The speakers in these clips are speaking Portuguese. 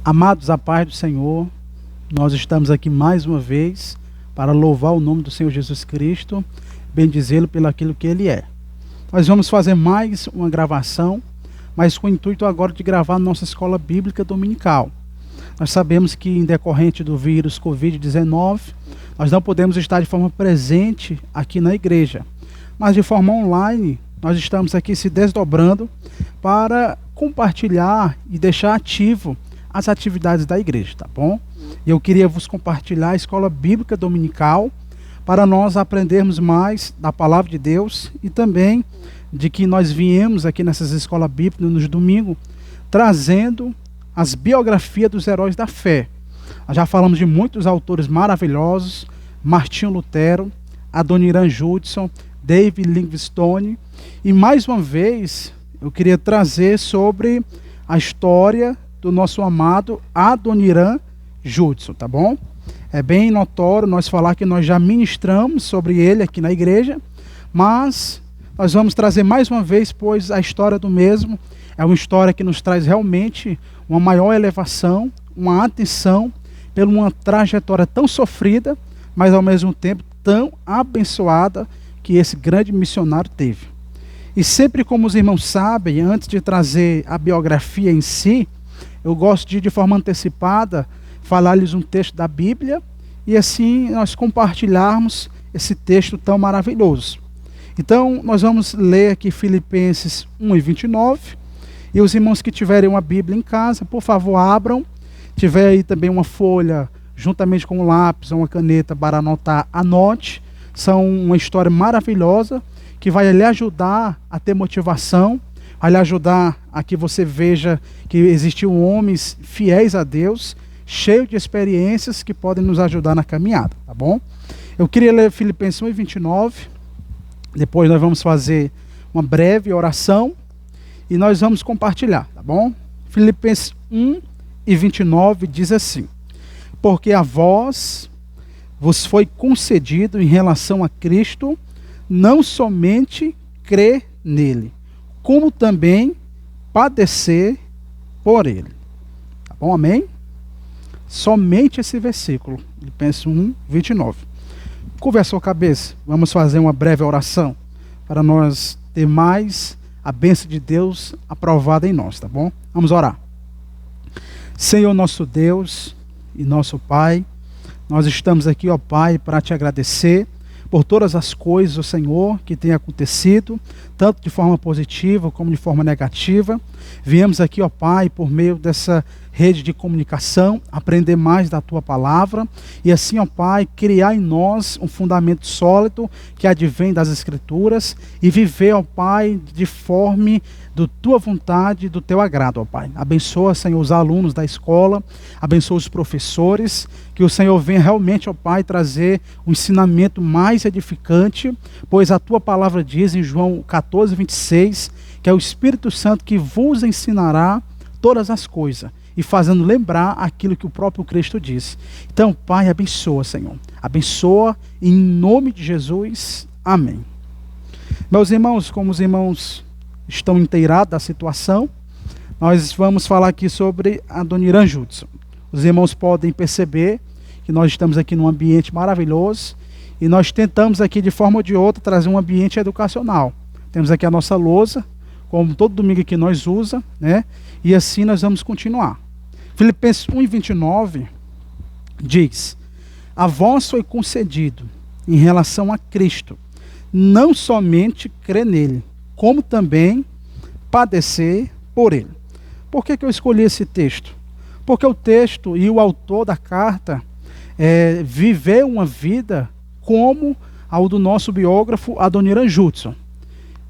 Amados, a paz do Senhor, nós estamos aqui mais uma vez para louvar o nome do Senhor Jesus Cristo, bendizê-lo pelo aquilo que Ele é. Nós vamos fazer mais uma gravação, mas com o intuito agora de gravar nossa escola bíblica dominical. Nós sabemos que, em decorrente do vírus Covid-19, nós não podemos estar de forma presente aqui na igreja, mas de forma online, nós estamos aqui se desdobrando para compartilhar e deixar ativo as atividades da igreja, tá bom? E eu queria vos compartilhar a escola bíblica dominical para nós aprendermos mais da palavra de Deus e também de que nós viemos aqui nessas escolas bíblicas nos domingos trazendo as biografias dos heróis da fé. Nós já falamos de muitos autores maravilhosos: Martinho Lutero, Adoniran Judson, David Livingstone, e mais uma vez eu queria trazer sobre a história do nosso amado Adoniran Judson, tá bom? É bem notório nós falar que nós já ministramos sobre ele aqui na igreja, mas nós vamos trazer mais uma vez, pois a história do mesmo é uma história que nos traz realmente uma maior elevação, uma atenção por uma trajetória tão sofrida, mas ao mesmo tempo tão abençoada que esse grande missionário teve. E sempre, como os irmãos sabem, antes de trazer a biografia em si, eu gosto de forma antecipada, falar-lhes um texto da Bíblia e assim nós compartilharmos esse texto tão maravilhoso. Então, nós vamos ler aqui Filipenses 1:29, e os irmãos que tiverem uma Bíblia em casa, por favor, abram. Tiver aí também uma folha, juntamente com um lápis ou uma caneta para anotar, anote. São uma história maravilhosa que vai lhe ajudar a ter motivação, vai lhe ajudar a que você veja que existiam homens fiéis a Deus, cheios de experiências que podem nos ajudar na caminhada, tá bom? Eu queria ler Filipenses 1:29, depois nós vamos fazer uma breve oração e nós vamos compartilhar, tá bom? Filipenses 1:29 diz assim: porque a vós vos foi concedido em relação a Cristo não somente crer nele, como também padecer por ele. Tá bom? Amém? Somente esse versículo, Filipenses 1:29. Curva a sua cabeça, vamos fazer uma breve oração para nós ter mais a bênção de Deus aprovada em nós, tá bom? Vamos orar. Senhor nosso Deus e nosso Pai, nós estamos aqui, ó Pai, para te agradecer por todas as coisas, ó Senhor, que tem acontecido, tanto de forma positiva como de forma negativa. Viemos aqui, ó Pai, por meio dessa rede de comunicação, aprender mais da Tua Palavra e assim, ó Pai, criar em nós um fundamento sólido que advém das Escrituras e viver, ó Pai, de forma da Tua vontade e do Teu agrado, ó Pai. Abençoa, Senhor, os alunos da escola, abençoa os professores, que o Senhor venha realmente, ó Pai, trazer um ensinamento mais edificante, pois a Tua Palavra diz em João 14:26, que é o Espírito Santo que vos ensinará todas as coisas, e fazendo lembrar aquilo que o próprio Cristo disse. Então, Pai, abençoa, Senhor. Abençoa em nome de Jesus. Amém. Meus irmãos, como os irmãos estão inteirados da situação, nós vamos falar aqui sobre Adoniran Judson. Os irmãos podem perceber que nós estamos aqui num ambiente maravilhoso e nós tentamos aqui de forma ou de outra trazer um ambiente educacional. Temos aqui a nossa lousa, como todo domingo que nós usa, né? E assim nós vamos continuar. Filipenses 1:29 diz: a vós foi concedido em relação a Cristo, não somente crer nele, como também padecer por ele. Por que eu escolhi esse texto? Porque o texto e o autor da carta viveu uma vida como ao do nosso biógrafo Adoniran Judson,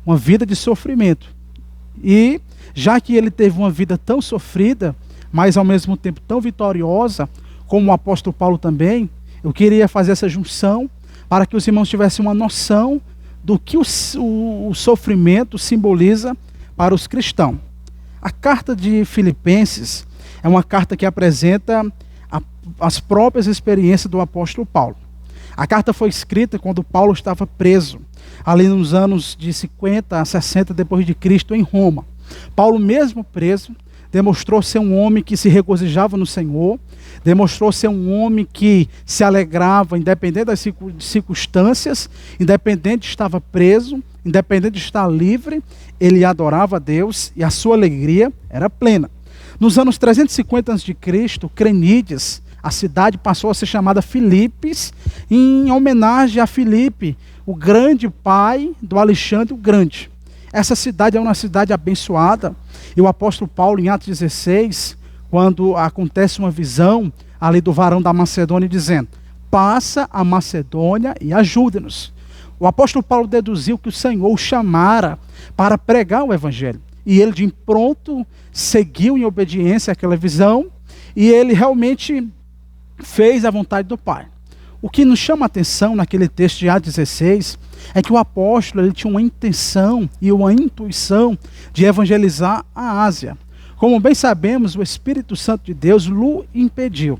uma vida de sofrimento. E já que ele teve uma vida tão sofrida, mas ao mesmo tempo tão vitoriosa, como o apóstolo Paulo também, eu queria fazer essa junção para que os irmãos tivessem uma noção do que o sofrimento simboliza para os cristãos. A carta de Filipenses é uma carta que apresenta as próprias experiências do apóstolo Paulo. A carta foi escrita quando Paulo estava preso, ali nos anos de 50 a 60 depois de Cristo, em Roma. Paulo, mesmo preso, demonstrou ser um homem que se regozijava no Senhor, demonstrou ser um homem que se alegrava, independente das circunstâncias, independente de estava preso, independente de estar livre, ele adorava a Deus e a sua alegria era plena. Nos anos 350 a.C., Crenídeas, a cidade passou a ser chamada Filipos, em homenagem a Filipe, o grande pai do Alexandre o Grande. Essa cidade é uma cidade abençoada, e o apóstolo Paulo, em Atos 16, quando acontece uma visão ali do varão da Macedônia, dizendo: passa a Macedônia e ajude-nos. O apóstolo Paulo deduziu que o Senhor o chamara para pregar o evangelho. E ele de impronto seguiu em obediência àquela visão, e ele realmente fez a vontade do Pai. O que nos chama a atenção naquele texto de Atos 16 é que o apóstolo ele tinha uma intenção e uma intuição de evangelizar a Ásia. Como bem sabemos, o Espírito Santo de Deus o impediu.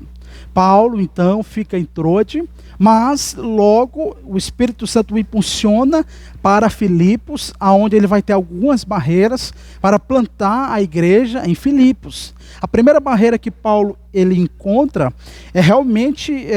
Paulo, então, fica em Troade, mas logo o Espírito Santo o impulsiona para Filipos, onde ele vai ter algumas barreiras para plantar a igreja em Filipos. A primeira barreira que Paulo ele encontra é realmente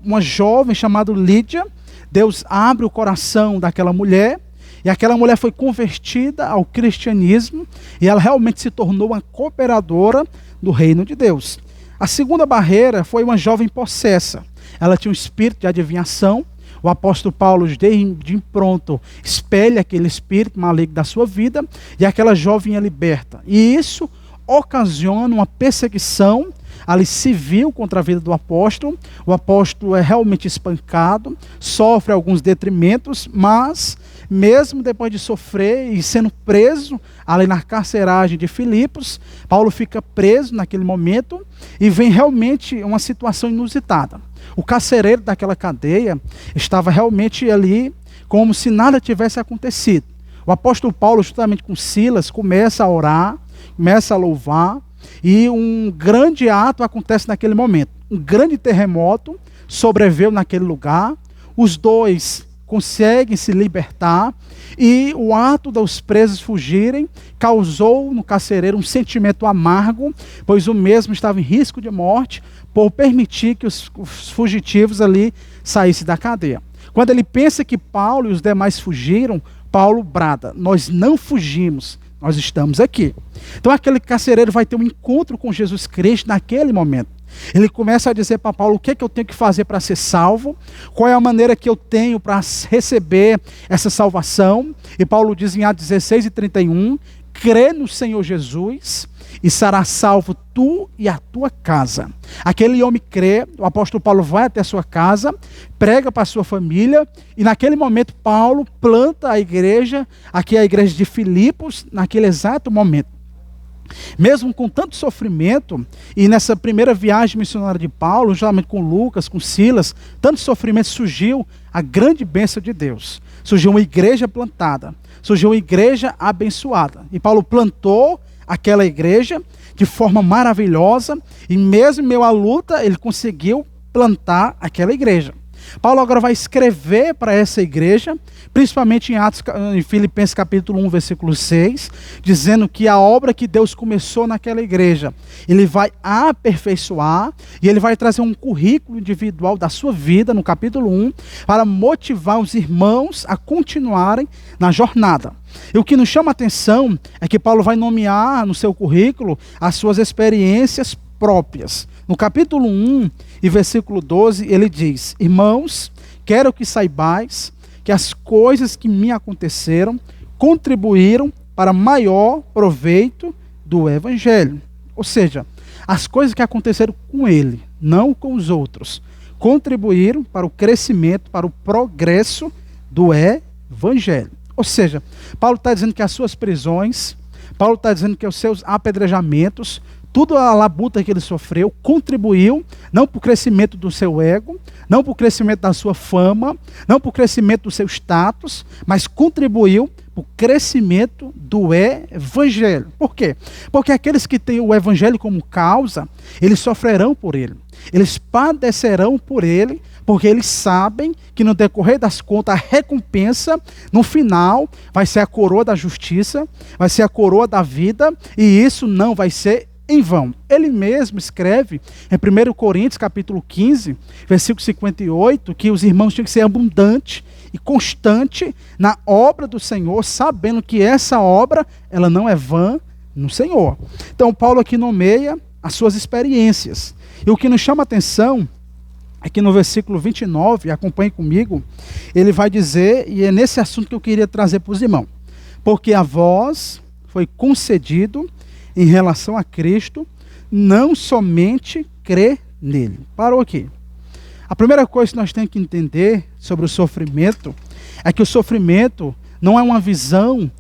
uma jovem chamada Lídia. Deus abre o coração daquela mulher, e aquela mulher foi convertida ao cristianismo, e ela realmente se tornou uma cooperadora do reino de Deus. A segunda barreira foi uma jovem possessa. Ela tinha um espírito de adivinhação. O apóstolo Paulo, de impronto, espelha aquele espírito maligno da sua vida, e aquela jovem é liberta. E isso ocasiona uma perseguição ali civil contra a vida do apóstolo. O apóstolo é realmente espancado, sofre alguns detrimentos, mas mesmo depois de sofrer e sendo preso ali na carceragem de Filipos, Paulo fica preso naquele momento, e vem realmente uma situação inusitada. O carcereiro daquela cadeia estava realmente ali como se nada tivesse acontecido. O apóstolo Paulo, juntamente com Silas, começa a orar, começa a louvar, e um grande ato acontece naquele momento. Um grande terremoto sobreveio naquele lugar, os dois conseguem se libertar, e o ato dos presos fugirem causou no carcereiro um sentimento amargo, pois o mesmo estava em risco de morte por permitir que os fugitivos ali saíssem da cadeia. Quando ele pensa que Paulo e os demais fugiram, Paulo brada: nós não fugimos, nós estamos aqui. Então aquele carcereiro vai ter um encontro com Jesus Cristo naquele momento. Ele começa a dizer para Paulo o que é que eu tenho que fazer para ser salvo, qual é a maneira que eu tenho para receber essa salvação. E Paulo diz em Atos 16:31, crê no Senhor Jesus e será salvo tu e a tua casa. Aquele homem crê, o apóstolo Paulo vai até a sua casa, prega para a sua família, e naquele momento Paulo planta a igreja, aqui a igreja de Filipos, naquele exato momento. Mesmo com tanto sofrimento, e nessa primeira viagem missionária de Paulo, juntamente com Lucas, com Silas, tanto sofrimento, surgiu a grande bênção de Deus. Surgiu uma igreja plantada, surgiu uma igreja abençoada. E Paulo plantou aquela igreja de forma maravilhosa, e mesmo em meio à luta, ele conseguiu plantar aquela igreja. Paulo agora vai escrever para essa igreja, principalmente em Filipenses capítulo 1, versículo 6, dizendo que a obra que Deus começou naquela igreja, ele vai aperfeiçoar, e ele vai trazer um currículo individual da sua vida, no capítulo 1, para motivar os irmãos a continuarem na jornada. E o que nos chama a atenção é que Paulo vai nomear no seu currículo as suas experiências próprias. No capítulo 1 e versículo 12, ele diz: irmãos, quero que saibais que as coisas que me aconteceram contribuíram para maior proveito do evangelho. Ou seja, as coisas que aconteceram com ele, não com os outros, contribuíram para o crescimento, para o progresso do evangelho. Ou seja, Paulo está dizendo que as suas prisões, Paulo está dizendo que os seus apedrejamentos, tudo a labuta que ele sofreu, contribuiu, não para o crescimento do seu ego, não para o crescimento da sua fama, não para o crescimento do seu status, mas contribuiu para o crescimento do evangelho. Por quê? Porque aqueles que têm o evangelho como causa, eles sofrerão por ele, eles padecerão por ele, porque eles sabem que no decorrer das contas, a recompensa, no final, vai ser a coroa da justiça, vai ser a coroa da vida, e isso não vai ser em vão. Ele mesmo escreve em 1 Coríntios, capítulo 15, versículo 58, que os irmãos tinham que ser abundantes e constante na obra do Senhor, sabendo que essa obra, ela não é vã no Senhor. Então, Paulo aqui nomeia as suas experiências. E o que nos chama a atenção é que no versículo 29, acompanhe comigo, ele vai dizer, e é nesse assunto que eu queria trazer para os irmãos, porque a vós foi concedido em relação a Cristo, não somente crer nele. Parou aqui. A primeira coisa que nós temos que entender sobre o sofrimento é que o sofrimento não é uma visão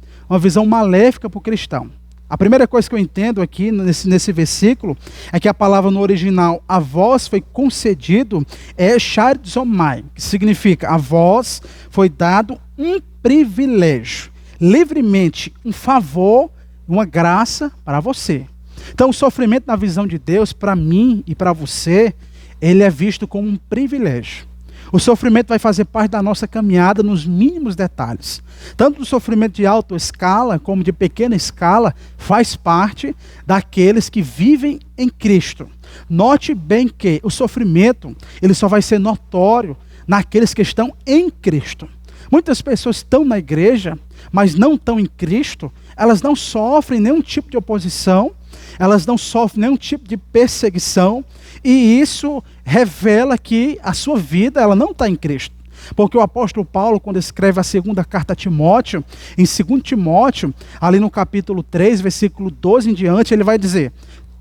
maléfica para o cristão. A primeira coisa que eu entendo aqui nesse versículo é que a palavra no original, a vós foi concedido, é charizomai, que significa a vós foi dado um privilégio, livremente, um favor, uma graça para você. Então o sofrimento na visão de Deus, para mim e para você, ele é visto como um privilégio. O sofrimento vai fazer parte da nossa caminhada nos mínimos detalhes. Tanto o sofrimento de alta escala como de pequena escala faz parte daqueles que vivem em Cristo. Note bem que o sofrimento ele só vai ser notório naqueles que estão em Cristo. Muitas pessoas estão na igreja, mas não estão em Cristo. Elas não sofrem nenhum tipo de oposição, elas não sofrem nenhum tipo de perseguição, e isso revela que a sua vida ela não está em Cristo. Porque o apóstolo Paulo, quando escreve a segunda carta a Timóteo, em 2 Timóteo, ali no capítulo 3, versículo 12 em diante, ele vai dizer: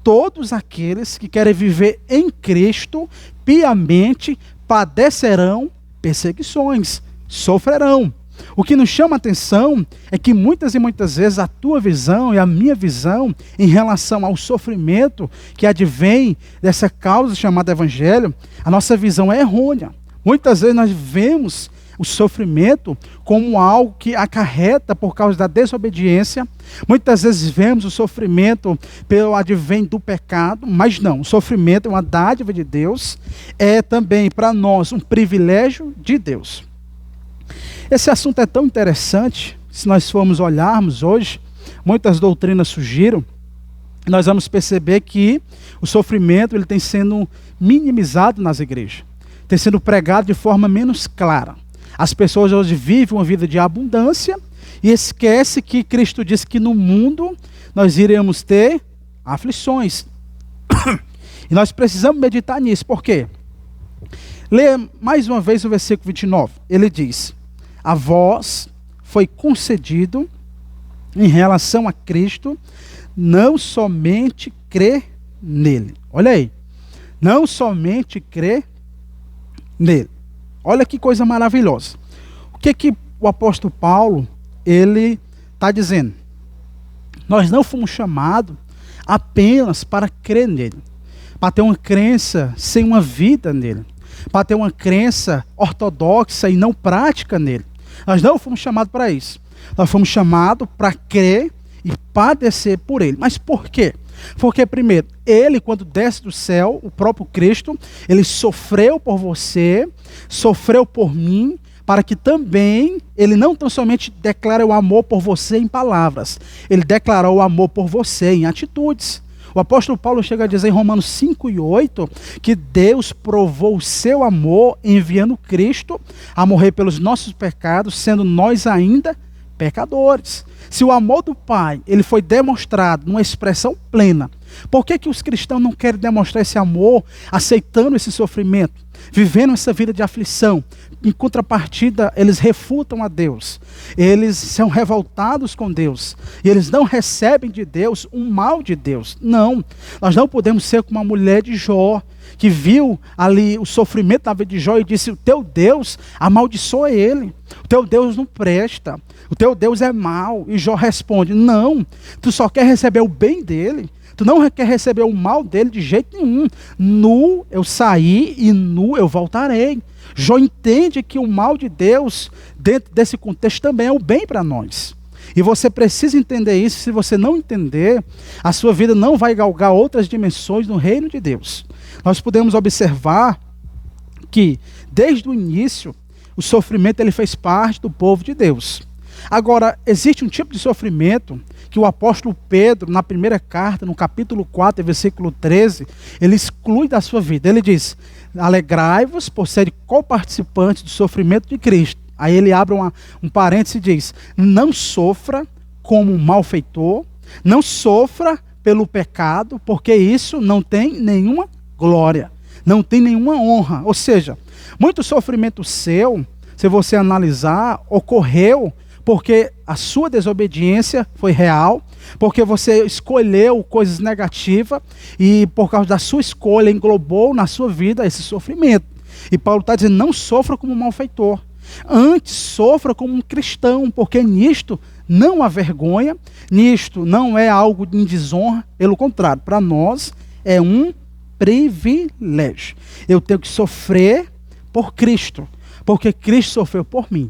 todos aqueles que querem viver em Cristo piamente padecerão perseguições, sofrerão. O que nos chama a atenção é que muitas e muitas vezes a tua visão e a minha visão em relação ao sofrimento que advém dessa causa chamada evangelho, a nossa visão é errônea. Muitas vezes nós vemos o sofrimento como algo que acarreta por causa da desobediência. Muitas vezes vemos o sofrimento pelo advém do pecado, mas não, o sofrimento é uma dádiva de Deus, é também para nós um privilégio de Deus. Esse assunto é tão interessante, se nós formos olharmos hoje, muitas doutrinas surgiram, nós vamos perceber que o sofrimento ele tem sendo minimizado nas igrejas, tem sendo pregado de forma menos clara. As pessoas hoje vivem uma vida de abundância e esquece que Cristo disse que no mundo nós iremos ter aflições. E nós precisamos meditar nisso, por quê? Leia mais uma vez o versículo 29, ele diz: a vós foi concedido em relação a Cristo, não somente crer nele. Olha aí, não somente crer nele. Olha que coisa maravilhosa. O que o apóstolo Paulo, ele está dizendo? Nós não fomos chamados apenas para crer nele, para ter uma crença sem uma vida nele, para ter uma crença ortodoxa e não prática nele. Nós não fomos chamados para isso. Nós fomos chamados para crer e padecer por ele. Mas por quê? Porque primeiro, ele quando desce do céu, o próprio Cristo, ele sofreu por você, sofreu por mim, para que também ele não tão somente declara o amor por você em palavras, ele declarou o amor por você em atitudes. O apóstolo Paulo chega a dizer em Romanos 5:8 que Deus provou o seu amor enviando Cristo a morrer pelos nossos pecados, sendo nós ainda pecadores. Se o amor do Pai ele foi demonstrado numa expressão plena, por que os cristãos não querem demonstrar esse amor aceitando esse sofrimento, vivendo essa vida de aflição? Em contrapartida, eles refutam a Deus, eles são revoltados com Deus, e eles não recebem de Deus um mal de Deus. Não, nós não podemos ser como a mulher de Jó, que viu ali o sofrimento da vida de Jó e disse: o teu Deus amaldiçoa ele, o teu Deus não presta, o teu Deus é mau. E Jó responde: não, tu só quer receber o bem dele, tu não quer receber o mal dele de jeito nenhum. Nu eu saí e nu eu voltarei. Jó entende que o mal de Deus, dentro desse contexto, também é o bem para nós. E você precisa entender isso. Se você não entender, a sua vida não vai galgar outras dimensões no reino de Deus. Nós podemos observar que, desde o início, o sofrimento ele fez parte do povo de Deus. Agora, existe um tipo de sofrimento que o apóstolo Pedro, na primeira carta, no capítulo 4, versículo 13, ele exclui da sua vida. Ele diz: alegrai-vos por serem coparticipantes do sofrimento de Cristo. Aí ele abre um parênteses e diz: não sofra como um malfeitor, não sofra pelo pecado, porque isso não tem nenhuma glória, não tem nenhuma honra. Ou seja, muito sofrimento seu, se você analisar, ocorreu porque a sua desobediência foi real, porque você escolheu coisas negativas e por causa da sua escolha englobou na sua vida esse sofrimento. E Paulo está dizendo: não sofra como um malfeitor, antes sofra como um cristão, porque nisto não há vergonha, nisto não é algo de desonra, pelo contrário, para nós é um privilégio. Eu tenho que sofrer por Cristo, porque Cristo sofreu por mim.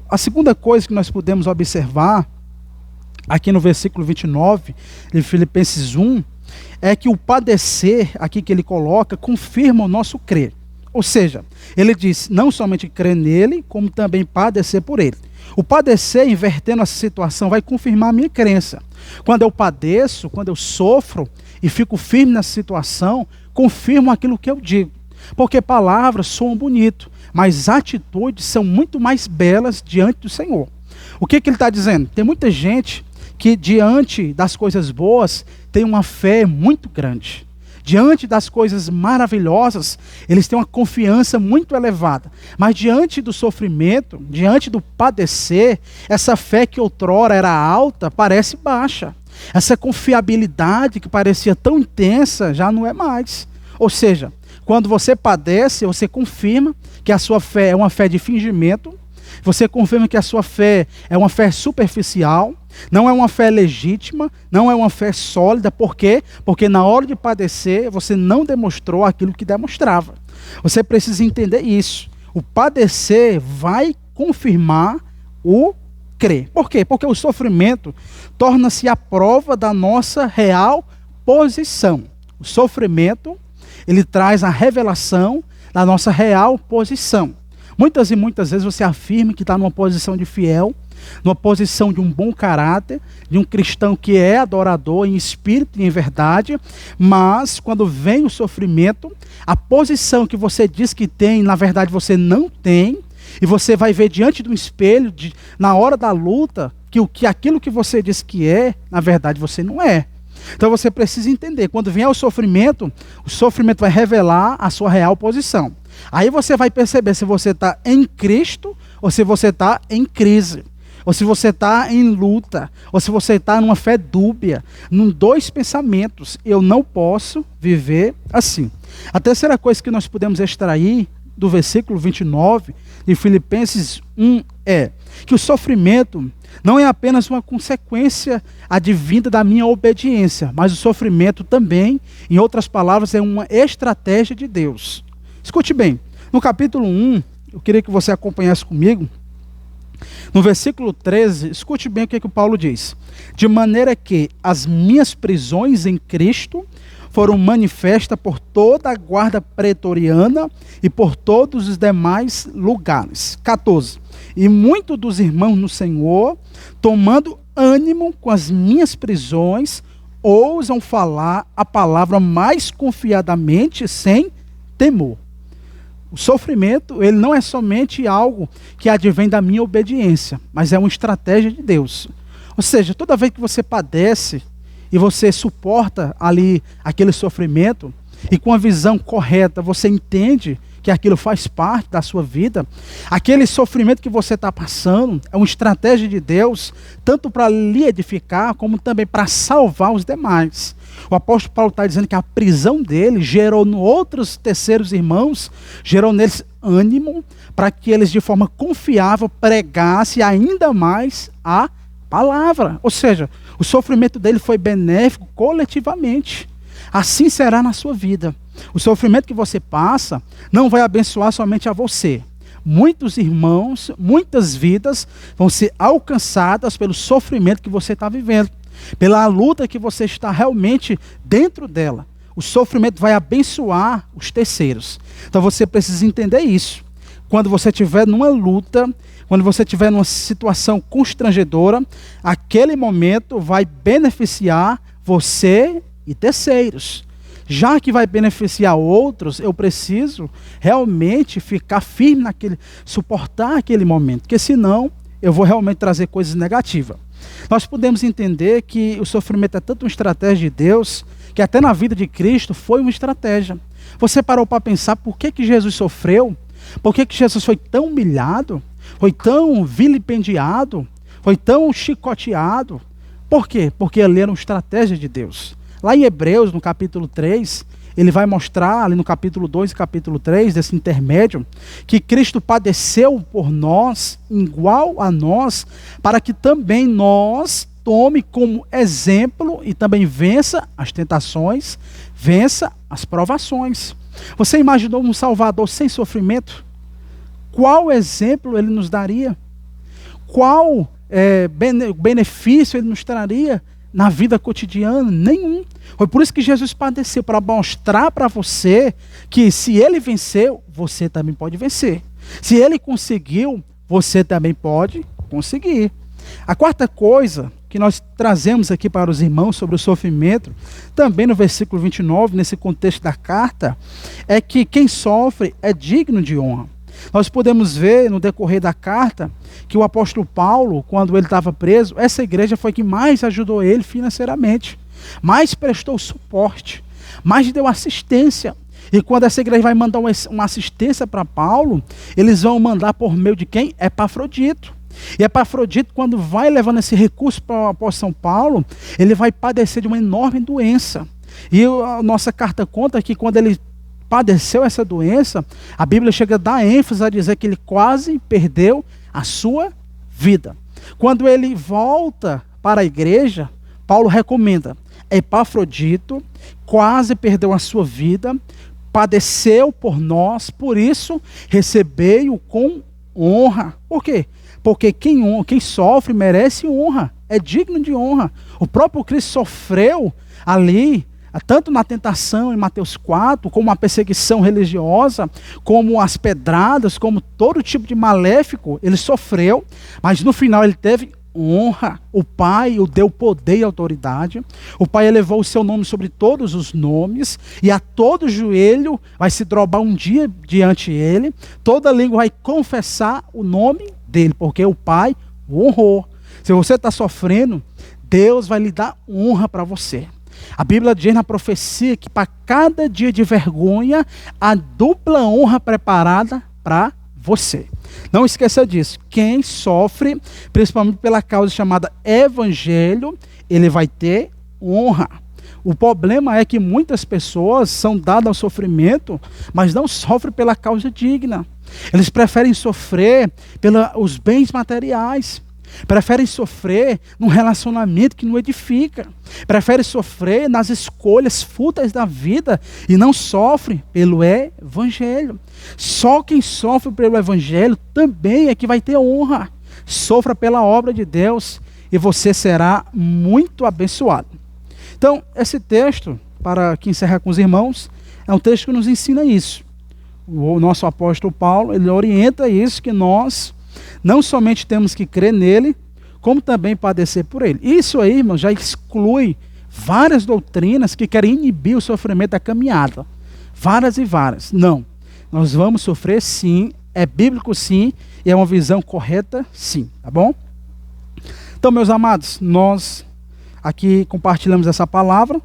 A segunda coisa que nós podemos observar aqui no versículo 29 de Filipenses 1 é que o padecer aqui que ele coloca confirma o nosso crer. Ou seja, ele diz não somente crer nele, como também padecer por ele. O padecer, invertendo essa situação, vai confirmar a minha crença. Quando eu padeço, quando eu sofro e fico firme nessa situação, confirmo aquilo que eu digo. Porque palavras soam bonito, mas atitudes são muito mais belas diante do Senhor. O que ele está dizendo? Tem muita gente que diante das coisas boas tem uma fé muito grande. Diante das coisas maravilhosas, eles têm uma confiança muito elevada. Mas diante do sofrimento, diante do padecer, essa fé que outrora era alta parece baixa. Essa confiabilidade que parecia tão intensa já não é mais. Ou seja, quando você padece, você confirma que a sua fé é uma fé de fingimento, você confirma que a sua fé é uma fé superficial, não é uma fé legítima, não é uma fé sólida. Por quê? Porque na hora de padecer, você não demonstrou aquilo que demonstrava. Você precisa entender isso. O padecer vai confirmar o crer. Por quê? Porque o sofrimento torna-se a prova da nossa real posição. O sofrimento, ele traz a revelação da nossa real posição. Muitas e muitas vezes você afirma que está numa posição de fiel, numa posição de um bom caráter, de um cristão que é adorador em espírito e em verdade, mas quando vem o sofrimento, a posição que você diz que tem, na verdade você não tem, e você vai ver diante do espelho, na hora da luta, que aquilo que você diz que é, na verdade você não é. Então você precisa entender, quando vier o sofrimento vai revelar a sua real posição. Aí você vai perceber se você está em Cristo ou se você está em crise, ou se você está em luta, ou se você está numa fé dúbia, num dois pensamentos: eu não posso viver assim. A terceira coisa que nós podemos extrair do versículo 29 de Filipenses 1 é que o sofrimento não é apenas uma consequência advinda da minha obediência, mas o sofrimento também, em outras palavras, é uma estratégia de Deus. Escute bem, no capítulo 1, eu queria que você acompanhasse comigo, no versículo 13, escute bem o que o Paulo diz: de maneira que as minhas prisões em Cristo foram manifestas por toda a guarda pretoriana e por todos os demais lugares. 14. E muitos dos irmãos no Senhor, tomando ânimo com as minhas prisões, ousam falar a palavra mais confiadamente, sem temor. O sofrimento, ele não é somente algo que advém da minha obediência, mas é uma estratégia de Deus. Ou seja, toda vez que você padece e você suporta ali aquele sofrimento, e com a visão correta você entende que aquilo faz parte da sua vida, aquele sofrimento que você está passando é uma estratégia de Deus, tanto para lhe edificar, como também para salvar os demais. O apóstolo Paulo está dizendo que a prisão dele gerou no outros terceiros irmãos, gerou neles ânimo, para que eles de forma confiável pregassem ainda mais a palavra. Ou seja, o sofrimento dele foi benéfico coletivamente. Assim será na sua vida. O sofrimento que você passa não vai abençoar somente a você. Muitos irmãos, muitas vidas vão ser alcançadas pelo sofrimento que você está vivendo, pela luta que você está realmente dentro dela. O sofrimento vai abençoar os terceiros. Então você precisa entender isso. quando você estiver numa luta, quando você estiver numa situação constrangedora, aquele momento vai beneficiar você e terceiros. Já que vai beneficiar outros, eu preciso realmente ficar firme naquele, suportar aquele momento, porque senão eu vou realmente trazer coisas negativas. Nós podemos entender que o sofrimento é tanto uma estratégia de Deus, que até na vida de Cristo foi uma estratégia. Você parou para pensar por que Jesus sofreu? Por que Jesus foi tão humilhado? Foi tão vilipendiado? Foi tão chicoteado? Por quê? Porque ali era uma estratégia de Deus. Lá em Hebreus, no capítulo 3, ele vai mostrar, ali no capítulo 2 e capítulo 3, desse intermédio, que Cristo padeceu por nós, igual a nós, para que também nós tome como exemplo e também vença as tentações, vença as provações. Você imaginou um Salvador sem sofrimento? Qual exemplo ele nos daria? Qual benefício ele nos traria na vida cotidiana? Nenhum. Foi por isso que Jesus padeceu, para mostrar para você que se ele venceu, você também pode vencer. Se ele conseguiu, você também pode conseguir. A quarta coisa que nós trazemos aqui para os irmãos sobre o sofrimento, também no versículo 29, nesse contexto da carta, é que quem sofre é digno de honra. Nós podemos ver no decorrer da carta que o apóstolo Paulo, quando ele estava preso, essa igreja foi que mais ajudou ele financeiramente, mais prestou suporte, mais deu assistência. E quando essa igreja vai mandar uma assistência para Paulo, eles vão mandar por meio de quem? Epafrodito. E Epafrodito, quando vai levando esse recurso para o apóstolo São Paulo, ele vai padecer de uma enorme doença. E a nossa carta conta que quando ele padeceu essa doença, a Bíblia chega a dar ênfase a dizer que ele quase perdeu a sua vida. Quando ele volta para a igreja, Paulo recomenda: Epafrodito quase perdeu a sua vida, padeceu por nós, por isso recebei-o com honra. Por quê? Porque quem sofre merece honra, é digno de honra. O próprio Cristo sofreu ali, tanto na tentação em Mateus 4, como a perseguição religiosa, como as pedradas, como todo tipo de maléfico, ele sofreu, mas no final ele teve honra. O Pai o deu poder e autoridade. O Pai elevou o seu nome sobre todos os nomes, e a todo joelho vai se dobrar um dia diante dele, toda língua vai confessar o nome dele, porque o Pai o honrou. Se você está sofrendo, Deus vai lhe dar honra para você. A Bíblia diz na profecia que para cada dia de vergonha, há dupla honra preparada para você. Não esqueça disso. Quem sofre, principalmente pela causa chamada Evangelho, ele vai ter honra. O problema é que muitas pessoas são dadas ao sofrimento, mas não sofrem pela causa digna. Eles preferem sofrer pelos bens materiais. Preferem sofrer num relacionamento que não edifica. Preferem sofrer nas escolhas fúteis da vida e não sofrem pelo Evangelho. Só quem sofre pelo Evangelho também é que vai ter honra. Sofra pela obra de Deus e você será muito abençoado. Então, esse texto, para que encerrar com os irmãos, é um texto que nos ensina isso. O nosso apóstolo Paulo, ele orienta isso, que nós não somente temos que crer nele, como também padecer por ele. Isso aí, irmão, já exclui várias doutrinas que querem inibir o sofrimento da caminhada. Várias e várias. Não. Nós vamos sofrer sim, é bíblico sim, e é uma visão correta sim, tá bom? Então, meus amados, nós aqui compartilhamos essa palavra,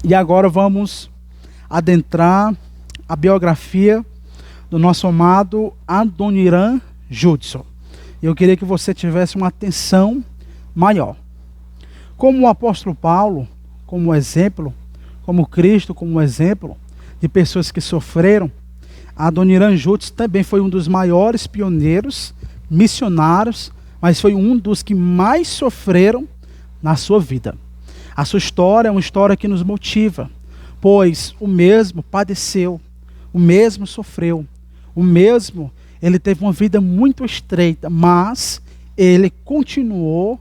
e agora vamos adentrar a biografia do nosso amado Adoniran Judson. Eu queria que você tivesse uma atenção maior. Como o apóstolo Paulo, como exemplo, como Cristo, como exemplo de pessoas que sofreram, Adoniran Judson também foi um dos maiores pioneiros, missionários, mas foi um dos que mais sofreram na sua vida. A sua história é uma história que nos motiva, pois o mesmo padeceu, o mesmo sofreu, o mesmo, ele teve uma vida muito estreita, mas ele continuou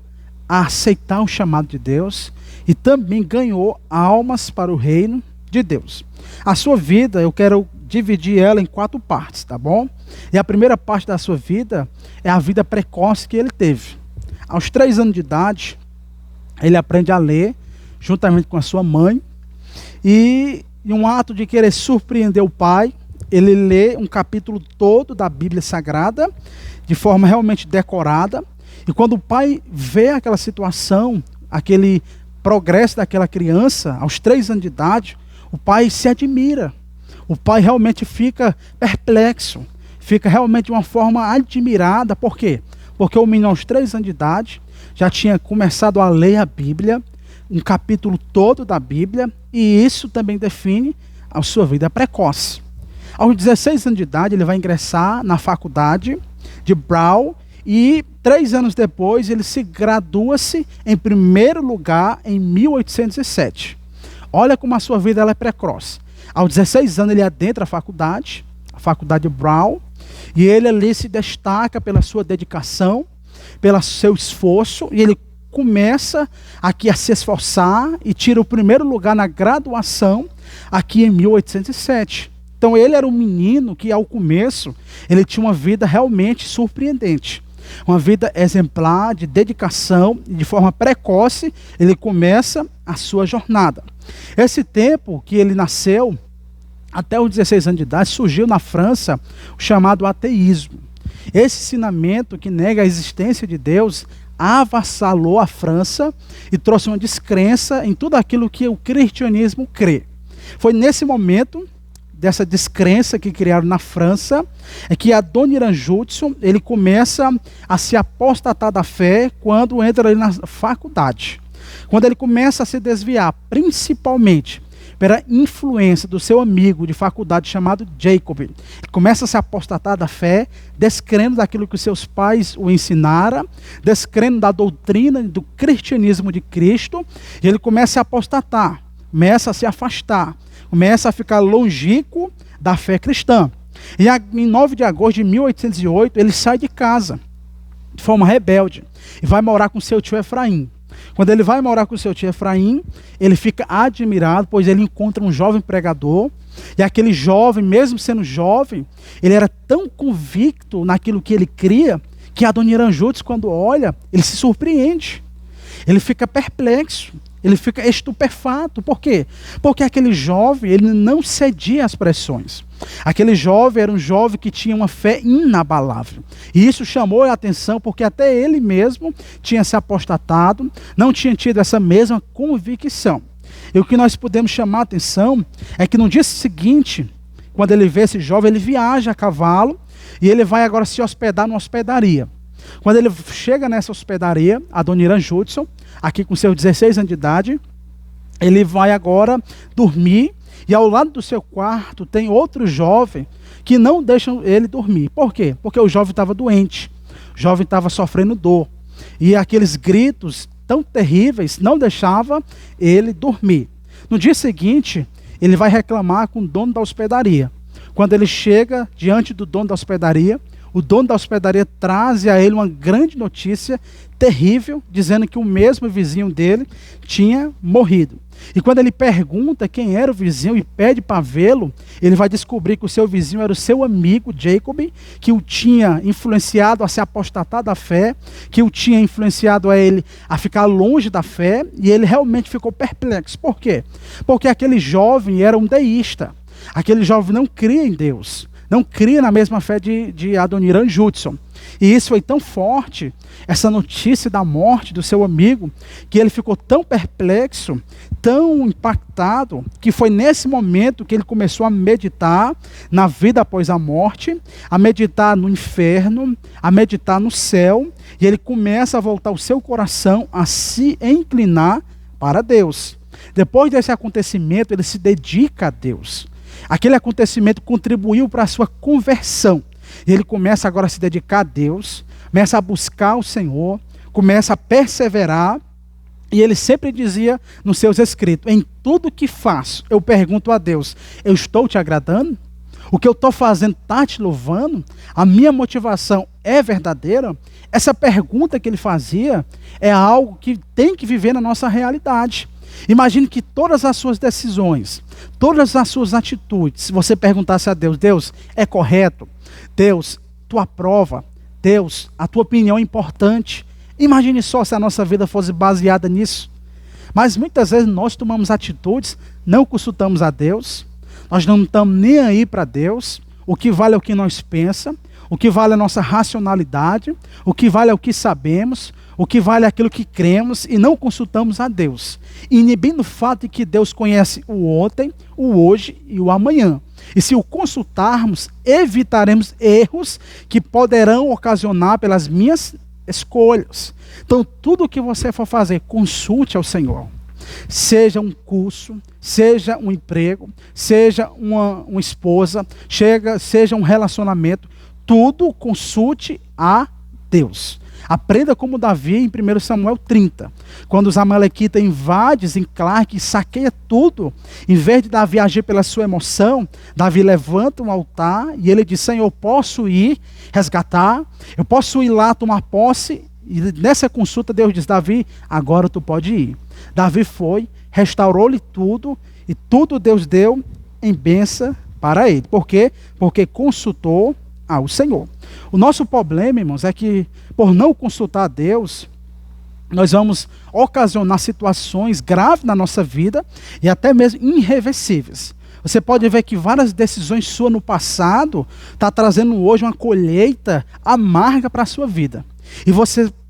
a aceitar o chamado de Deus e também ganhou almas para o reino de Deus. A sua vida, eu quero dividir ela em 4 partes, tá bom? E a primeira parte da sua vida é a vida precoce que ele teve. Aos 3 anos de idade, ele aprende a ler, juntamente com a sua mãe, e em um ato de querer surpreender o pai, ele lê um capítulo todo da Bíblia Sagrada, de forma realmente decorada, e quando o pai vê aquela situação, aquele progresso daquela criança, aos 3 anos de idade, o pai se admira. O pai realmente fica perplexo, fica realmente de uma forma admirada. Por quê? Porque o menino aos 3 anos de idade já tinha começado a ler a Bíblia, um capítulo todo da Bíblia, e isso também define a sua vida precoce. Aos 16 anos de idade, ele vai ingressar na faculdade de Brown e 3 anos depois ele se gradua-se em primeiro lugar em 1807. Olha como a sua vida ela é precoce. Aos 16 anos ele adentra a faculdade de Brown, e ele ali se destaca pela sua dedicação, pelo seu esforço, e ele começa aqui a se esforçar e tira o primeiro lugar na graduação aqui em 1807. Então ele era um menino que ao começo ele tinha uma vida realmente surpreendente, uma vida exemplar de dedicação, e de forma precoce ele começa a sua jornada. Esse tempo que ele nasceu, até os 16 anos de idade, surgiu na França o chamado ateísmo. Esse ensinamento que nega a existência de Deus avassalou a França e trouxe uma descrença em tudo aquilo que o cristianismo crê. Foi nesse momento dessa descrença que criaram na França é que Adoniran Judson ele começa a se apostatar da fé quando entra ali na faculdade. Quando ele começa a se desviar, principalmente pela influência do seu amigo de faculdade chamado Jacob. Ele começa a se apostatar da fé, descrendo daquilo que os seus pais o ensinaram, descrendo da doutrina do cristianismo de Cristo, e ele começa a apostatar, começa a se afastar, começa a ficar longínquo da fé cristã. E em 9 de agosto de 1808, ele sai de casa, de forma rebelde, e vai morar com seu tio Efraim. Quando ele vai morar com seu tio Efraim, ele fica admirado, pois ele encontra um jovem pregador, e aquele jovem, mesmo sendo jovem, ele era tão convicto naquilo que ele cria, que Adoniran Judson, quando olha, ele se surpreende, ele fica perplexo, ele fica estupefato. Por quê? Porque aquele jovem, ele não cedia às pressões. Aquele jovem era um jovem que tinha uma fé inabalável. E isso chamou a atenção, porque até ele mesmo tinha se apostatado, não tinha tido essa mesma convicção. E o que nós podemos chamar a atenção é que no dia seguinte, quando ele vê esse jovem, ele viaja a cavalo e ele vai agora se hospedar numa hospedaria. Quando ele chega nessa hospedaria, Adoniran Judson, aqui com seus 16 anos de idade, ele vai agora dormir, e ao lado do seu quarto tem outro jovem que não deixam ele dormir. Por quê? Porque o jovem estava doente, o jovem estava sofrendo dor, e aqueles gritos tão terríveis não deixavam ele dormir. No dia seguinte, ele vai reclamar com o dono da hospedaria. Quando ele chega diante do dono da hospedaria, o dono da hospedaria traz a ele uma grande notícia terrível, dizendo que o mesmo vizinho dele tinha morrido. E quando ele pergunta quem era o vizinho e pede para vê-lo, ele vai descobrir que o seu vizinho era o seu amigo Jacob, que o tinha influenciado a se apostatar da fé, que o tinha influenciado a ele a ficar longe da fé, e ele realmente ficou perplexo. Por quê? Porque aquele jovem era um deísta. Aquele jovem não cria em Deus, não cria na mesma fé de Adoniran Judson. E isso foi tão forte, essa notícia da morte do seu amigo, que ele ficou tão perplexo, tão impactado, que foi nesse momento que ele começou a meditar na vida após a morte, a meditar no inferno, a meditar no céu, e ele começa a voltar o seu coração a se inclinar para Deus. Depois desse acontecimento, ele se dedica a Deus. Aquele acontecimento contribuiu para a sua conversão. E ele começa agora a se dedicar a Deus, começa a buscar o Senhor, começa a perseverar. E ele sempre dizia nos seus escritos: em tudo que faço, eu pergunto a Deus, eu estou te agradando? O que eu estou fazendo está te louvando? A minha motivação é verdadeira? Essa pergunta que ele fazia é algo que tem que viver na nossa realidade. Imagine que todas as suas decisões, todas as suas atitudes, se você perguntasse a Deus, Deus, é correto? Deus, tu aprova? Deus, a tua opinião é importante? Imagine só se a nossa vida fosse baseada nisso. Mas muitas vezes nós tomamos atitudes, não consultamos a Deus, nós não estamos nem aí para Deus, o que vale é o que nós pensamos, o que vale é a nossa racionalidade, o que vale é o que sabemos, o que vale é aquilo que cremos e não consultamos a Deus. Inibindo o fato de que Deus conhece o ontem, o hoje e o amanhã. E se o consultarmos, evitaremos erros que poderão ocasionar pelas minhas escolhas. Então, tudo o que você for fazer, consulte ao Senhor. Seja um curso, seja um emprego, seja uma esposa, seja um relacionamento, tudo consulte a Deus. Aprenda como Davi em 1 Samuel 30. Quando os amalequitas invadem Ziclague e saqueia tudo, em vez de Davi agir pela sua emoção, Davi levanta um altar e ele diz, Senhor, eu posso ir resgatar, eu posso ir lá tomar posse. E nessa consulta Deus diz, Davi, agora tu pode ir. Davi foi, restaurou-lhe tudo, e tudo Deus deu em bênção para ele. Por quê? Porque consultou ao Senhor. O nosso problema, irmãos, é que por não consultar a Deus, nós vamos ocasionar situações graves na nossa vida e até mesmo irreversíveis. Você pode ver que várias decisões suas no passado estão trazendo hoje uma colheita amarga para a sua vida. E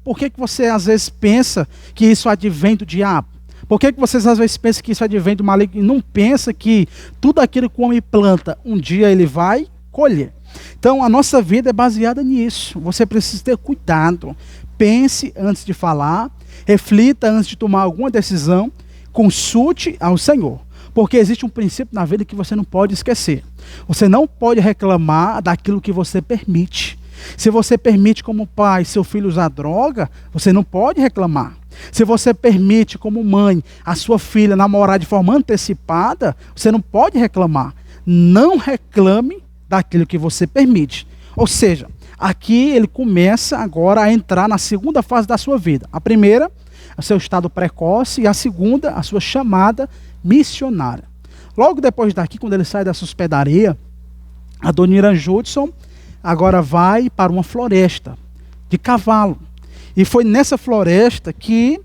por que você às vezes pensa que isso advém do diabo? Por que vocês às vezes pensam que isso advém do maligno e não pensa que tudo aquilo que o homem planta, um dia ele vai colher? Então a nossa vida é baseada nisso. Você precisa ter cuidado. Pense antes de falar, reflita antes de tomar alguma decisão, consulte ao Senhor. Porque existe um princípio na vida que você não pode esquecer. Você não pode reclamar daquilo que você permite. Se você permite como pai seu filho usar droga, você não pode reclamar. Se você permite como mãe a sua filha namorar de forma antecipada, você não pode reclamar. Não reclame daquilo que você permite. Ou seja, aqui ele começa agora a entrar na segunda fase da sua vida. A primeira, o seu estado precoce, e a segunda, a sua chamada missionária. Logo depois daqui, quando ele sai dessa hospedaria, a dona Irã Judson agora vai para uma floresta de cavalo. E foi nessa floresta que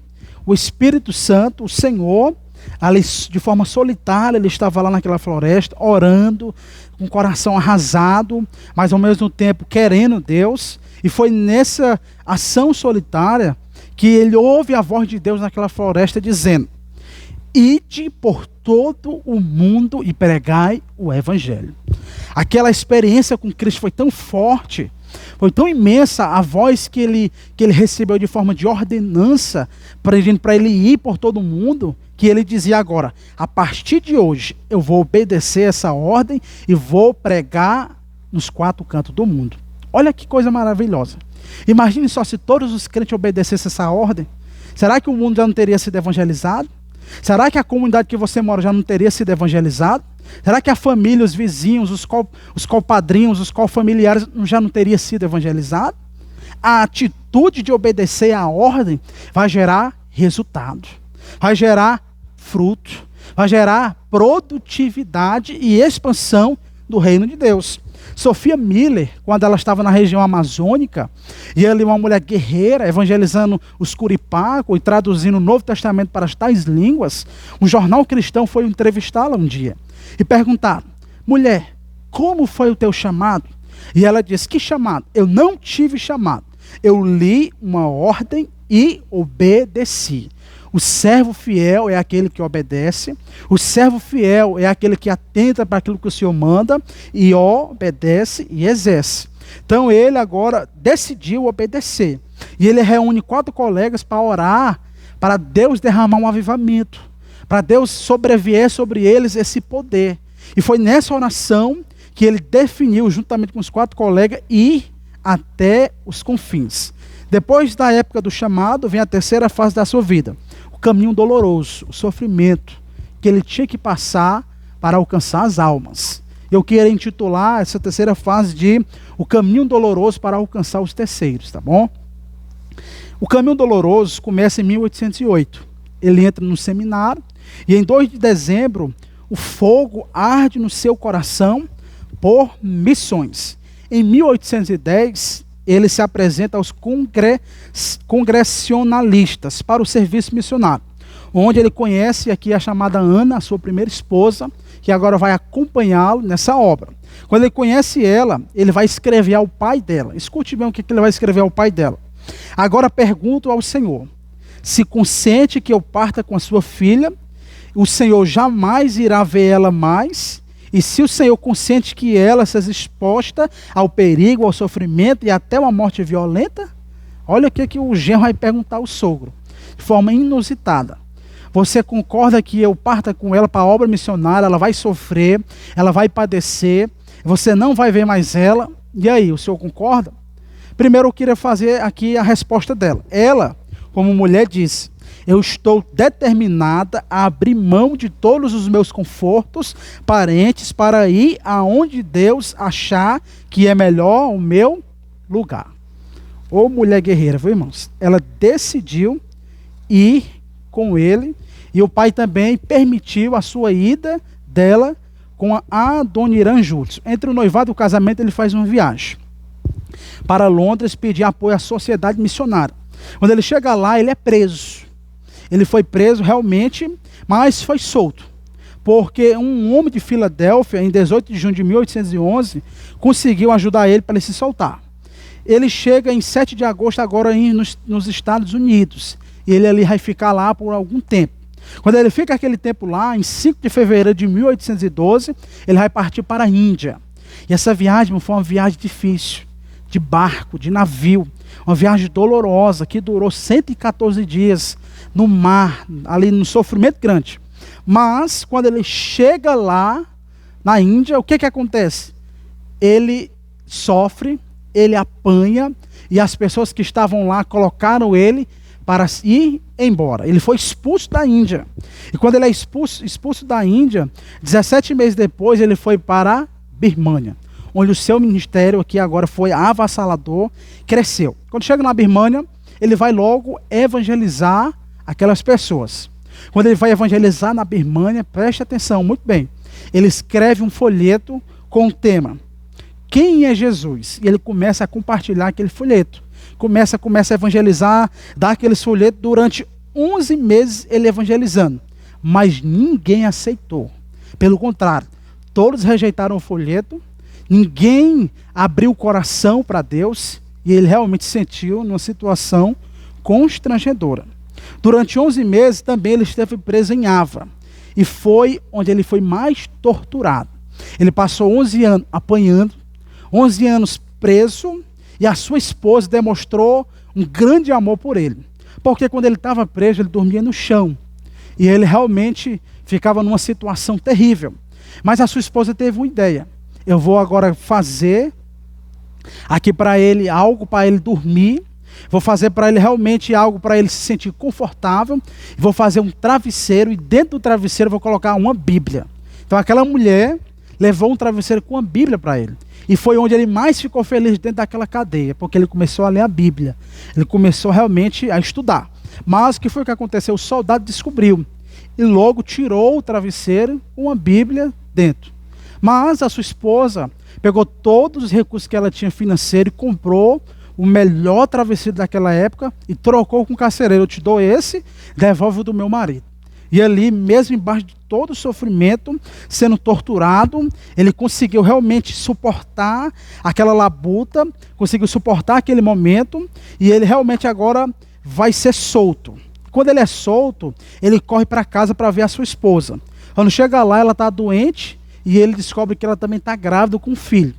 o Espírito Santo, o Senhor, ali, de forma solitária, ele estava lá naquela floresta, orando, com o coração arrasado, mas ao mesmo tempo querendo Deus. E foi nessa ação solitária que ele ouve a voz de Deus naquela floresta dizendo, ide por todo o mundo e pregai o Evangelho. Aquela experiência com Cristo foi tão forte, foi tão imensa a voz que ele recebeu de forma de ordenança, para ele ir por todo o mundo, que ele dizia agora, a partir de hoje eu vou obedecer essa ordem e vou pregar nos 4 cantos do mundo. Olha que coisa maravilhosa. Imagine só se todos os crentes obedecessem essa ordem. Será que o mundo já não teria sido evangelizado? Será que a comunidade que você mora já não teria sido evangelizada? Será que a família, os vizinhos, os compadrinhos, os familiares já não teria sido evangelizado? A atitude de obedecer à ordem vai gerar resultado, vai gerar fruto, vai gerar produtividade e expansão do reino de Deus. Sophia Miller, quando ela estava na região amazônica, e ela é uma mulher guerreira, evangelizando os curipacos e traduzindo o Novo Testamento para as tais línguas, um jornal cristão foi entrevistá-la um dia e perguntaram, mulher, como foi o teu chamado? E ela disse, que chamado? Eu não tive chamado, eu li uma ordem e obedeci. O servo fiel é aquele que obedece, o servo fiel é aquele que atenta para aquilo que o Senhor manda e obedece e exerce. Então ele agora decidiu obedecer. E ele reúne 4 colegas para orar, para Deus derramar um avivamento, para Deus sobrevier sobre eles esse poder. E foi nessa oração que ele definiu, juntamente com os 4 colegas, ir até os confins. Depois da época do chamado, vem a terceira fase da sua vida. Caminho doloroso, o sofrimento que ele tinha que passar para alcançar as almas. Eu queria intitular essa terceira fase de o caminho doloroso para alcançar os terceiros, tá bom? O caminho doloroso começa em 1808. Ele entra no seminário, E em 2 de dezembro, o fogo arde no seu coração por missões. Em 1810, ele se apresenta aos congressionalistas para o serviço missionário, onde ele conhece aqui a chamada Ana, a sua primeira esposa, que agora vai acompanhá-lo nessa obra. Quando ele conhece ela, ele vai escrever ao pai dela. Escute bem o que ele vai escrever ao pai dela. Agora pergunto ao Senhor, se consente que eu parta com a sua filha, o Senhor jamais irá ver ela mais, e se o Senhor consente que ela seja exposta ao perigo, ao sofrimento e até uma morte violenta, olha o que o genro vai perguntar ao sogro, de forma inusitada. Você concorda que eu parta com ela para a obra missionária, ela vai sofrer, ela vai padecer, você não vai ver mais ela, e aí, o senhor concorda? Primeiro eu queria fazer aqui a resposta dela. Ela, como mulher, disse, eu estou determinada a abrir mão de todos os meus confortos, parentes, para ir aonde Deus achar que é melhor o meu lugar. Ô mulher guerreira, viu, irmãos? Ela decidiu ir com ele, e o pai também permitiu a sua ida dela com a Adoniran Júlio. Entre o noivado e o casamento, ele faz uma viagem para Londres pedir apoio à sociedade missionária. Quando ele chega lá, ele é preso. Ele foi preso realmente, mas foi solto. Porque um homem de Filadélfia, em 18 de junho de 1811, conseguiu ajudar ele para ele se soltar. Ele chega em 7 de agosto agora nos Estados Unidos. E ele ali vai ficar lá por algum tempo. Quando ele fica aquele tempo lá, em 5 de fevereiro de 1812, ele vai partir para a Índia. E essa viagem foi uma viagem difícil, de barco, de navio, uma viagem dolorosa, que durou 114 dias no mar, ali no sofrimento grande. Mas, quando ele chega lá, na Índia, o que acontece? Ele sofre, ele apanha, e as pessoas que estavam lá colocaram ele para ir embora. Ele foi expulso da Índia. E quando ele é expulso da Índia, 17 meses depois, ele foi para a Birmânia, onde o seu ministério aqui agora foi avassalador, cresceu. Quando chega na Birmânia, ele vai logo evangelizar aquelas pessoas. Quando ele vai evangelizar na Birmânia, preste atenção, muito bem. Ele escreve um folheto com o tema Quem é Jesus? E ele começa a compartilhar aquele folheto. Começa a evangelizar, dá aqueles folhetos durante 11 meses ele evangelizando. Mas ninguém aceitou. Pelo contrário, todos rejeitaram o folheto, ninguém abriu o coração para Deus, e ele realmente se sentiu numa situação constrangedora. Durante 11 meses também ele esteve preso em Ava, e foi onde ele foi mais torturado. Ele passou 11 anos apanhando, 11 anos preso, e a sua esposa demonstrou um grande amor por ele. Porque quando ele estava preso, ele dormia no chão. E ele realmente ficava numa situação terrível. Mas a sua esposa teve uma ideia. Eu vou agora fazer aqui para ele algo para ele dormir. Vou fazer para ele realmente algo para ele se sentir confortável. Vou fazer um travesseiro e dentro do travesseiro vou colocar uma Bíblia. Então aquela mulher levou um travesseiro com uma Bíblia para ele. E foi onde ele mais ficou feliz dentro daquela cadeia, porque ele começou a ler a Bíblia. Ele começou realmente a estudar. Mas o que foi que aconteceu? O soldado descobriu. E logo tirou o travesseiro com uma Bíblia dentro. Mas a sua esposa pegou todos os recursos que ela tinha financeiro e comprou o melhor travesseiro daquela época e trocou com o carcereiro. Eu te dou esse, devolve o do meu marido. E ali, mesmo embaixo de todo o sofrimento, sendo torturado, ele conseguiu realmente suportar aquela labuta, conseguiu suportar aquele momento, e ele realmente agora vai ser solto. Quando ele é solto, ele corre para casa para ver a sua esposa. Quando chega lá, ela está doente, e ele descobre que ela também está grávida com um filho.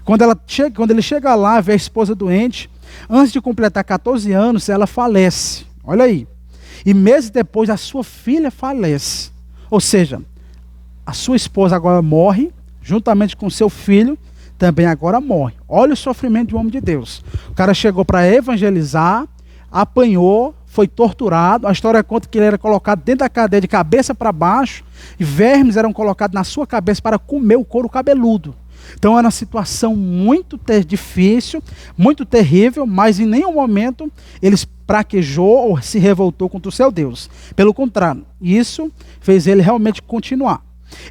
Quando ele chega lá, vê a esposa doente, antes de completar 14 anos, ela falece. Olha aí. E meses depois, a sua filha falece. Ou seja, a sua esposa agora morre, juntamente com seu filho, também agora morre. Olha o sofrimento de um homem de Deus. O cara chegou para evangelizar, apanhou, foi torturado. A história conta que ele era colocado dentro da cadeia de cabeça para baixo, e vermes eram colocados na sua cabeça para comer o couro cabeludo. Então era uma situação muito difícil, muito terrível, mas em nenhum momento ele praquejou ou se revoltou contra o seu Deus. Pelo contrário, isso fez ele realmente continuar.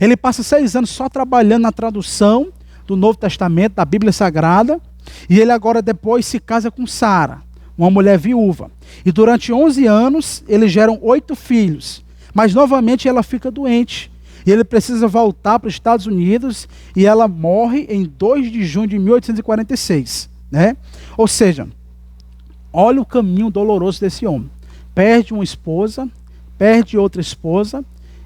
Ele passa 6 anos só trabalhando na tradução do Novo Testamento, da Bíblia Sagrada, e ele agora depois se casa com Sara, uma mulher viúva. E durante 11 anos eles geram 8 filhos, mas novamente ela fica doente. E ele precisa voltar para os Estados Unidos e ela morre em 2 de junho de 1846. Né? Ou seja, olha o caminho doloroso desse homem. Perde uma esposa, perde outra esposa,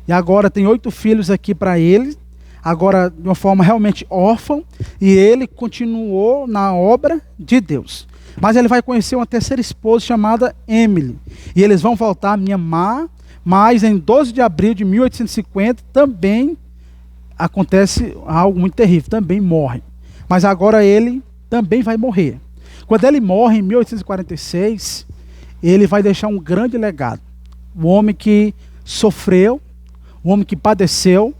e agora tem 8 filhos aqui para ele, agora de uma forma realmente órfã, e ele continuou na obra de Deus. Mas ele vai conhecer uma terceira esposa chamada Emily, e eles vão voltar a Mianmar. Mas em 12 de abril de 1850 também acontece algo muito terrível, também morre. Mas agora ele também vai morrer. Quando ele morre em 1846, ele vai deixar um grande legado. Um homem que sofreu, um homem que padeceu,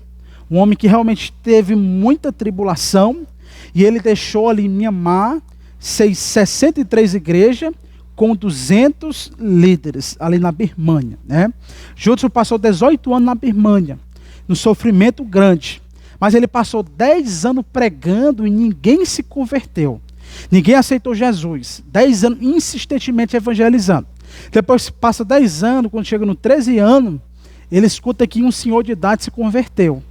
um homem que realmente teve muita tribulação, e ele deixou ali em Mianmar 63 igrejas, com 200 líderes ali na Birmânia. Né? Judson passou 18 anos na Birmânia, no sofrimento grande. Mas ele passou 10 anos pregando e ninguém se converteu. Ninguém aceitou Jesus. 10 anos insistentemente evangelizando. Depois passa 10 anos, quando chega no 13 ano, ele escuta que um senhor de idade se converteu.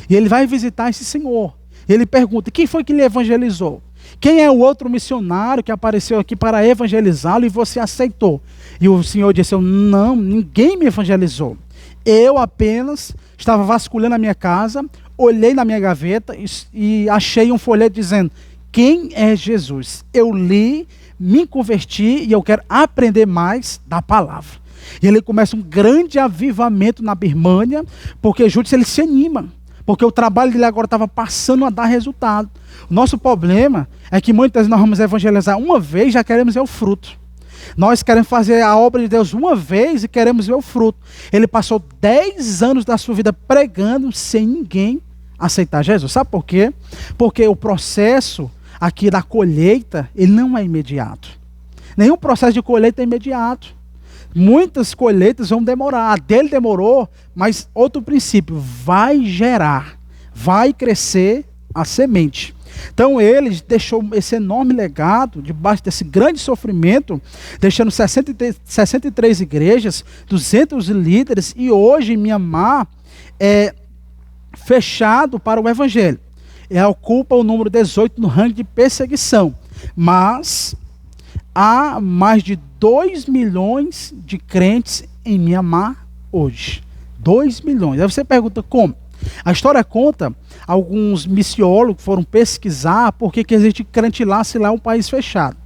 E ele vai visitar esse senhor. Ele pergunta, quem foi que lhe evangelizou? Quem é o outro missionário que apareceu aqui para evangelizá-lo e você aceitou? E o Senhor disse, não, ninguém me evangelizou. Eu apenas estava vasculhando a minha casa, olhei na minha gaveta e achei um folheto dizendo, quem é Jesus? Eu li, me converti e eu quero aprender mais da palavra. E ele começa um grande avivamento na Birmânia, porque Judson ele se anima. Porque o trabalho dele agora estava passando a dar resultado. O nosso problema é que muitas vezes nós vamos evangelizar uma vez e já queremos ver o fruto. Nós queremos fazer a obra de Deus uma vez e queremos ver o fruto. Ele passou 10 anos da sua vida pregando sem ninguém aceitar Jesus. Sabe por quê? Porque o processo aqui da colheita, ele não é imediato. Nenhum processo de colheita é imediato. Muitas colheitas vão demorar. A dele demorou, mas outro princípio, vai gerar, vai crescer a semente. Então ele deixou esse enorme legado, debaixo desse grande sofrimento, deixando 63 igrejas, 200 líderes, e hoje em Mianmar é fechado para o evangelho. Ocupa o número 18 no ranking de perseguição. Mas há mais de 2 milhões de crentes em Mianmar hoje. 2 milhões. Aí você pergunta como? A história conta, alguns missiólogos foram pesquisar por que existe crente lá, se lá é um país fechado.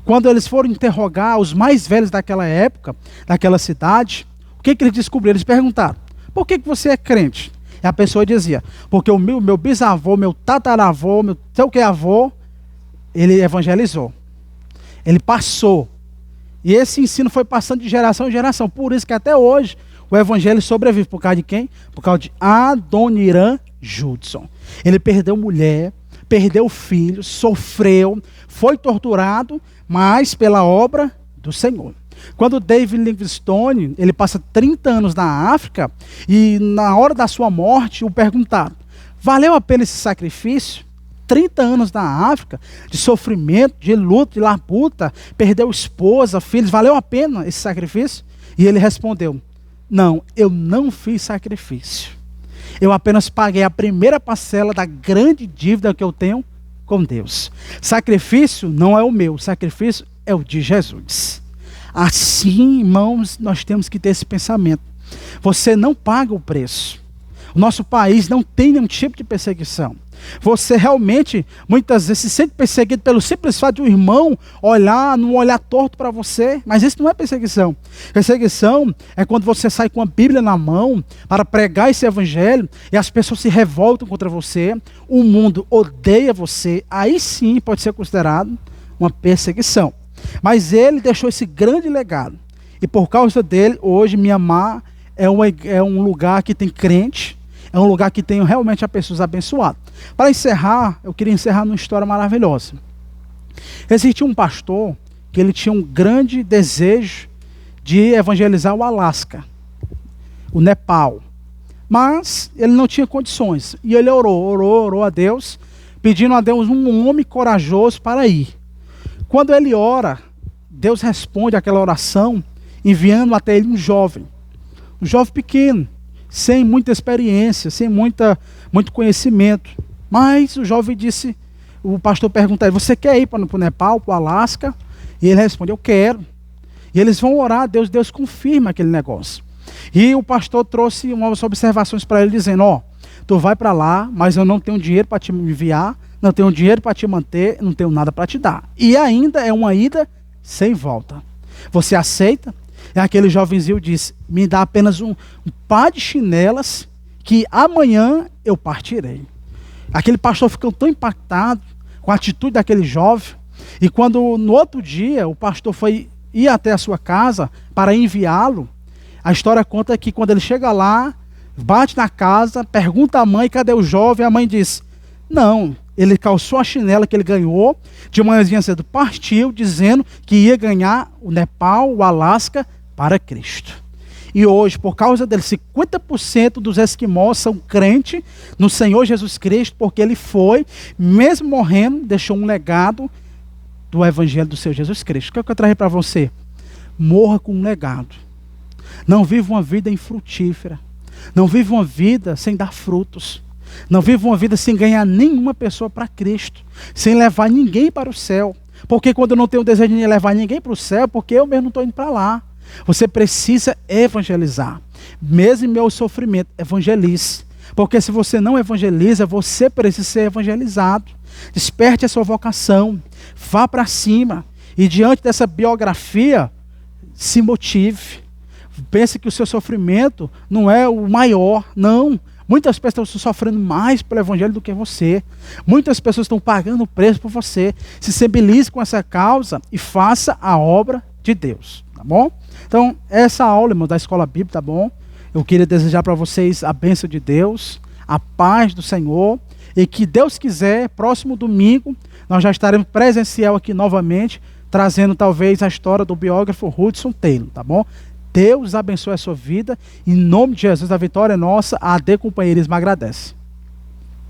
Quando eles foram interrogar os mais velhos daquela época, daquela cidade, o que eles descobriram? Eles perguntaram, por que você é crente? E a pessoa dizia, porque o meu bisavô, meu tataravô, meu sei que avô, ele evangelizou. Ele passou. E esse ensino foi passando de geração em geração. Por isso que até hoje o evangelho sobrevive. Por causa de quem? Por causa de Adoniran Judson. Ele perdeu mulher, perdeu filho, sofreu, foi torturado, mas pela obra do Senhor. Quando David Livingstone, ele passa 30 anos na África, e na hora da sua morte o perguntaram, valeu a pena esse sacrifício? 30 anos na África, de sofrimento, de luta, de labuta, perdeu esposa, filhos, valeu a pena esse sacrifício? E ele respondeu, não, eu não fiz sacrifício. Eu apenas paguei a primeira parcela da grande dívida que eu tenho com Deus. Sacrifício não é o meu, sacrifício é o de Jesus. Assim, irmãos, nós temos que ter esse pensamento. Você não paga o preço. O nosso país não tem nenhum tipo de perseguição. Você realmente, muitas vezes, se sente perseguido pelo simples fato de um irmão não olhar torto para você, mas isso não é perseguição. Perseguição é quando você sai com a Bíblia na mão para pregar esse evangelho e as pessoas se revoltam contra você, o mundo odeia você, aí sim pode ser considerado uma perseguição. Mas ele deixou esse grande legado, e por causa dele, hoje Mianmar é um lugar que tem crente, é É um lugar que tem realmente a pessoas abençoadas. Para encerrar, eu queria encerrar numa história maravilhosa. Existia um pastor que ele tinha um grande desejo de evangelizar o Alasca, o Nepal. Mas ele não tinha condições. E ele orou a Deus, pedindo a Deus um homem corajoso para ir. Quando ele ora, Deus responde àquela oração, enviando até ele um jovem pequeno, sem muita experiência, sem muito conhecimento. Mas o jovem disse, o pastor pergunta a ele, você quer ir para o Nepal, para o Alasca? E ele responde, eu quero. E eles vão orar a Deus, Deus confirma aquele negócio. E o pastor trouxe umas observações para ele, dizendo, tu vai para lá, mas eu não tenho dinheiro para te enviar, não tenho dinheiro para te manter, não tenho nada para te dar. E ainda é uma ida sem volta. Você aceita? E aquele jovenzinho disse, me dá apenas um par de chinelas, que amanhã eu partirei. Aquele pastor ficou tão impactado com a atitude daquele jovem, e quando no outro dia o pastor ia até a sua casa para enviá-lo, a história conta que quando ele chega lá, bate na casa, pergunta à mãe, cadê o jovem? A mãe diz, não, ele calçou a chinela que ele ganhou, de manhãzinha cedo partiu, dizendo que ia ganhar o Nepal, o Alasca, para Cristo. E hoje, por causa dele, 50% dos esquimós são crentes no Senhor Jesus Cristo, porque ele foi, mesmo morrendo, deixou um legado do Evangelho do Senhor Jesus Cristo. O que é que eu trago para você? Morra com um legado. Não viva uma vida infrutífera. Não viva uma vida sem dar frutos. Não viva uma vida sem ganhar nenhuma pessoa para Cristo. Sem levar ninguém para o céu. Porque quando eu não tenho desejo de levar ninguém para o céu, porque eu mesmo não estou indo para lá. Você precisa evangelizar. Mesmo em meu sofrimento, evangelize. Porque se você não evangeliza, você precisa ser evangelizado. Desperte a sua vocação. Vá para cima. E diante dessa biografia, se motive. Pense que o seu sofrimento não é o maior. Não. Muitas pessoas estão sofrendo mais pelo evangelho do que você. Muitas pessoas estão pagando o preço por você. Se sensibilize com essa causa e faça a obra de Deus. Tá bom? Então, essa aula, irmão, da Escola Bíblica, tá bom? Eu queria desejar para vocês a bênção de Deus, a paz do Senhor, e que Deus quiser, próximo domingo, nós já estaremos presencial aqui novamente, trazendo talvez a história do biógrafo Hudson Taylor, tá bom? Deus abençoe a sua vida, em nome de Jesus, a vitória é nossa, a AD Companheirismo agradece.